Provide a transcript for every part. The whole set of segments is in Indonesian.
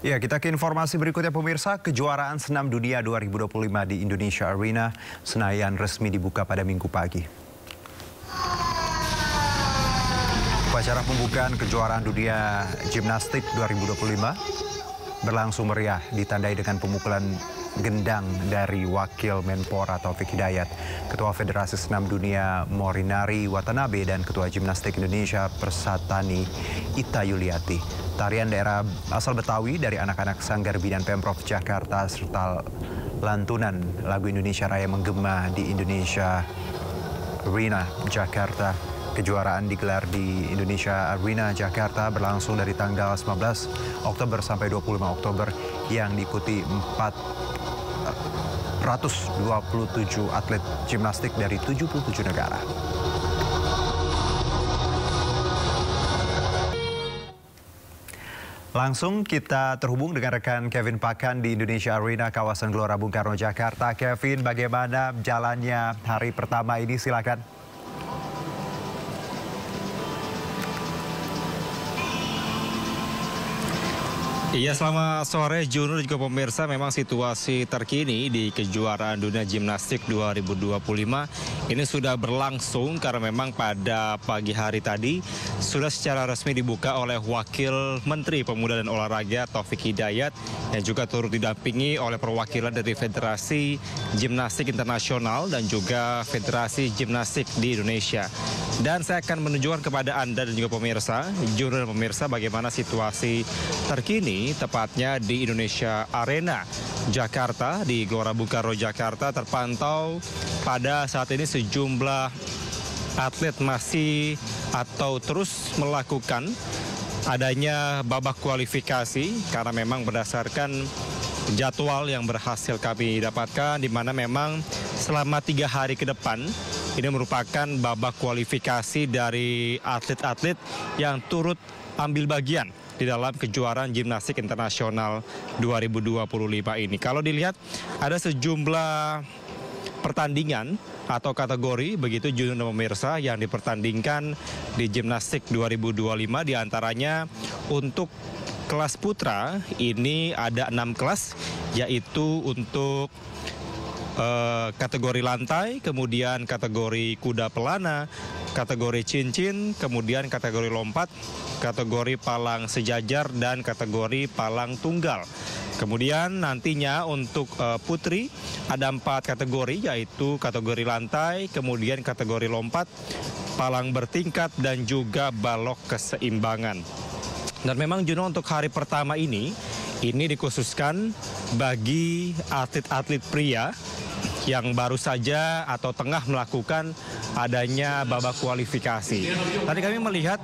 Ya, kita ke informasi berikutnya pemirsa. Kejuaraan Senam Dunia 2025 di Indonesia Arena Senayan resmi dibuka pada Minggu pagi. Upacara pembukaan Kejuaraan Dunia Gimnastik 2025 berlangsung meriah, ditandai dengan pemukulan gendang dari Wakil Menpora Taufik Hidayat, Ketua Federasi Senam Dunia Morinari Watanabe, dan Ketua Gimnastik Indonesia Persatani Ita Yuliati. Tarian daerah asal Betawi dari anak-anak Sanggar Binaan Pemprov Jakarta serta lantunan lagu Indonesia Raya menggema di Indonesia Arena Jakarta. Kejuaraan digelar di Indonesia Arena Jakarta berlangsung dari tanggal 19 Oktober sampai 25 Oktober yang diikuti 427 atlet gimnastik dari 77 negara. Langsung kita terhubung dengan rekan Kevin Pakan di Indonesia Arena, kawasan Gelora Bung Karno, Jakarta. Kevin, bagaimana jalannya hari pertama ini? Silakan. Iya, selamat sore Juno dan juga pemirsa. Memang situasi terkini di Kejuaraan Dunia Gimnastik 2025 ini sudah berlangsung karena memang pada pagi hari tadi sudah secara resmi dibuka oleh Wakil Menteri Pemuda dan Olahraga Taufik Hidayat yang juga turut didampingi oleh perwakilan dari Federasi Gimnastik Internasional dan juga Federasi Gimnastik di Indonesia. Dan saya akan menunjukkan kepada Anda dan juga pemirsa, Juno dan pemirsa, bagaimana situasi terkini tepatnya di Indonesia Arena Jakarta, di Gelora Bung Karno Jakarta. Terpantau pada saat ini sejumlah atlet masih atau terus melakukan adanya babak kualifikasi karena memang berdasarkan jadwal yang berhasil kami dapatkan, di mana memang selama 3 hari ke depan ini merupakan babak kualifikasi dari atlet-atlet yang turut ambil bagian di dalam Kejuaraan Gimnastik Internasional 2025 ini. Kalau dilihat ada sejumlah pertandingan atau kategori begitu Juno dan pemirsa yang dipertandingkan di Gimnastik 2025, diantaranya untuk kelas putra ini ada 6 kelas, yaitu untuk kategori lantai, kemudian kategori kuda pelana, kategori cincin, kemudian kategori lompat, kategori palang sejajar, dan kategori palang tunggal. Kemudian nantinya untuk putri ada 4 kategori, yaitu kategori lantai, kemudian kategori lompat, palang bertingkat, dan juga balok keseimbangan. Dan memang Juno, untuk hari pertama ini dikhususkan bagi atlet-atlet pria yang baru saja atau tengah melakukan adanya babak kualifikasi. Tadi kami melihat,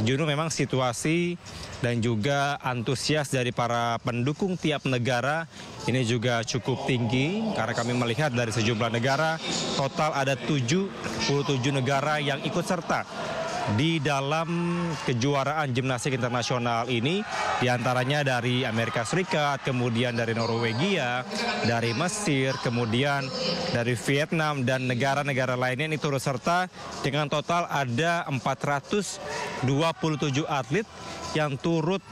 Juno, memang situasi dan juga antusias dari para pendukung tiap negara ini juga cukup tinggi karena kami melihat dari sejumlah negara, total ada 77 negara yang ikut serta di dalam Kejuaraan Gimnastik Internasional ini, diantaranya dari Amerika Serikat, kemudian dari Norwegia, dari Mesir, kemudian dari Vietnam, dan negara-negara lainnya ini turut serta dengan total ada 427 atlet yang turut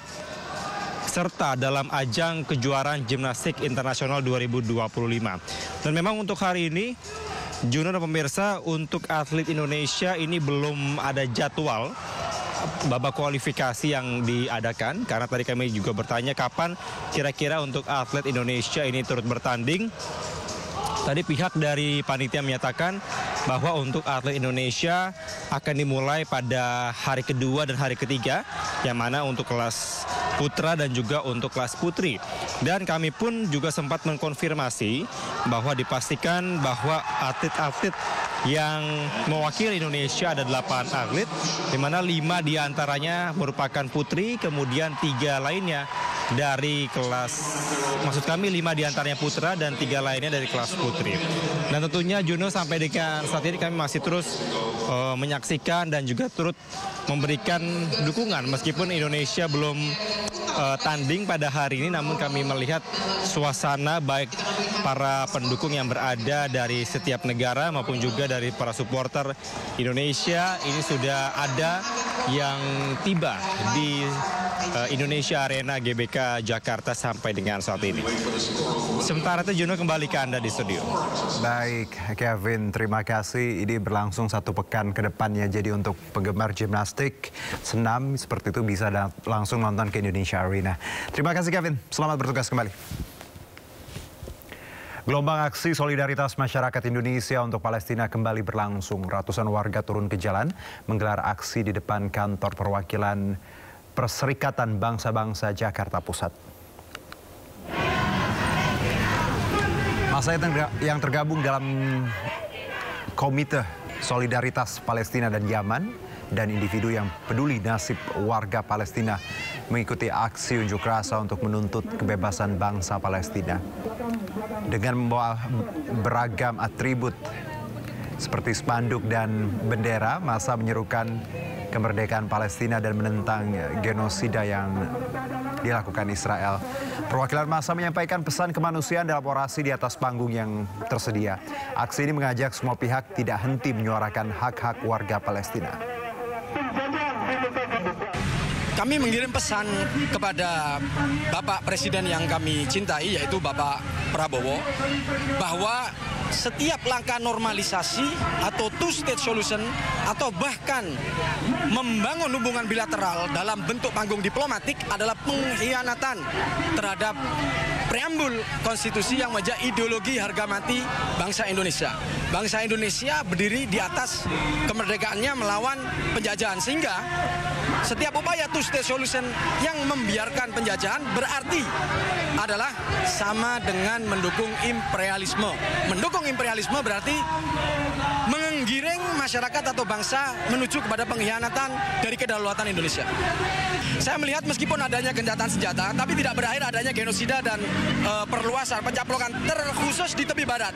serta dalam ajang Kejuaraan Gimnastik Internasional 2025. Dan memang untuk hari ini, Juno dan pemirsa, untuk atlet Indonesia ini belum ada jadwal babak kualifikasi yang diadakan, karena tadi kami juga bertanya kapan kira-kira untuk atlet Indonesia ini turut bertanding. Tadi pihak dari panitia menyatakan bahwa untuk atlet Indonesia akan dimulai pada hari kedua dan hari ketiga, yang mana untuk kelas putra dan juga untuk kelas putri. Dan kami pun juga sempat mengkonfirmasi bahwa dipastikan bahwa atlet-atlet yang mewakili Indonesia ada 8 atlet, di mana 5 diantaranya merupakan putri, kemudian 3 lainnya dari kelas, maksud kami 5 diantaranya putra dan 3 lainnya dari kelas putri. Dan tentunya Juno, sampai dengan saat ini kami masih terus menyaksikan dan juga turut memberikan dukungan meskipun Indonesia belum tanding pada hari ini, namun kami melihat suasana baik para pendukung yang berada dari setiap negara maupun juga dari para supporter Indonesia ini sudah ada yang tiba di Indonesia Arena GBK Jakarta sampai dengan saat ini. Sementara itu Juno, kembali ke Anda di studio. Baik, Kevin, terima kasih. Ini berlangsung 1 pekan ke depannya. Jadi untuk penggemar gimnastik, senam seperti itu bisa langsung nonton ke Indonesia Arena. Terima kasih Kevin, selamat bertugas kembali. Gelombang aksi solidaritas masyarakat Indonesia untuk Palestina kembali berlangsung. Ratusan warga turun ke jalan menggelar aksi di depan kantor perwakilan Perserikatan Bangsa-Bangsa Jakarta Pusat. Massa yang tergabung dalam Komite Solidaritas Palestina dan Yaman dan individu yang peduli nasib warga Palestina mengikuti aksi unjuk rasa untuk menuntut kebebasan bangsa Palestina. Dengan membawa beragam atribut seperti spanduk dan bendera, massa menyerukan kemerdekaan Palestina dan menentang genosida yang dilakukan Israel. Perwakilan massa menyampaikan pesan kemanusiaan dalam orasi di atas panggung yang tersedia. Aksi ini mengajak semua pihak tidak henti menyuarakan hak-hak warga Palestina. Kami mengirim pesan kepada Bapak Presiden yang kami cintai, yaitu Bapak Prabowo, bahwa setiap langkah normalisasi atau two-state solution atau bahkan membangun hubungan bilateral dalam bentuk panggung diplomatik adalah pengkhianatan terhadap preambul konstitusi yang menjadi ideologi harga mati bangsa Indonesia. Bangsa Indonesia berdiri di atas kemerdekaannya melawan penjajahan, sehingga setiap upaya two-state solution yang membiarkan penjajahan berarti adalah sama dengan mendukung imperialisme. Mendukung imperialisme berarti menggiring masyarakat atau bangsa menuju kepada pengkhianatan dari kedaulatan Indonesia. Saya melihat meskipun adanya gencatan senjata, tapi tidak berakhir adanya genosida dan perluasan pencaplokan terkhusus di tepi barat.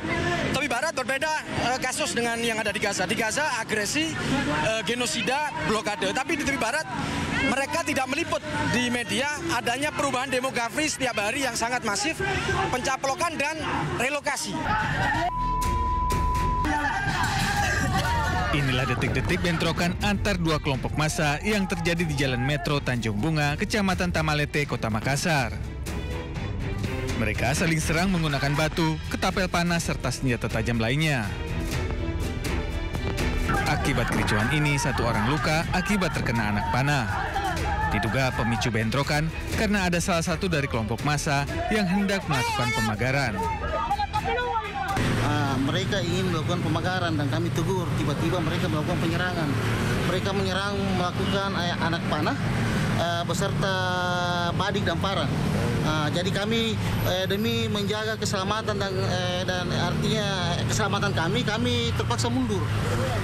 Tepi barat berbeda kasus dengan yang ada di Gaza. Di Gaza agresi, genosida, blokade. Tapi di tepi barat mereka tidak meliput di media adanya perubahan demografi setiap hari yang sangat masif, pencaplokan dan relokasi. Inilah detik-detik bentrokan antar dua kelompok massa yang terjadi di Jalan Metro Tanjung Bunga, Kecamatan Tamalete, Kota Makassar. Mereka saling serang menggunakan batu, ketapel panas, serta senjata tajam lainnya. Akibat kericuhan ini, 1 orang luka akibat terkena anak panah. Diduga pemicu bentrokan karena ada salah satu dari kelompok massa yang hendak melakukan pemagaran. Mereka ingin melakukan pemagaran dan kami tegur. Tiba-tiba mereka melakukan penyerangan. Mereka menyerang melakukan anak panah beserta badik dan parang. Jadi kami demi menjaga keselamatan dan artinya keselamatan kami terpaksa mundur.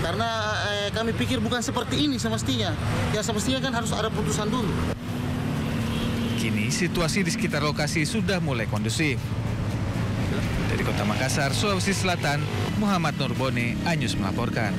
Karena kami pikir bukan seperti ini semestinya. Ya semestinya kan harus ada putusan dulu. Kini situasi di sekitar lokasi sudah mulai kondusif. Dari Kota Makassar, Sulawesi Selatan, Muhammad Nurbone, Anyus melaporkan.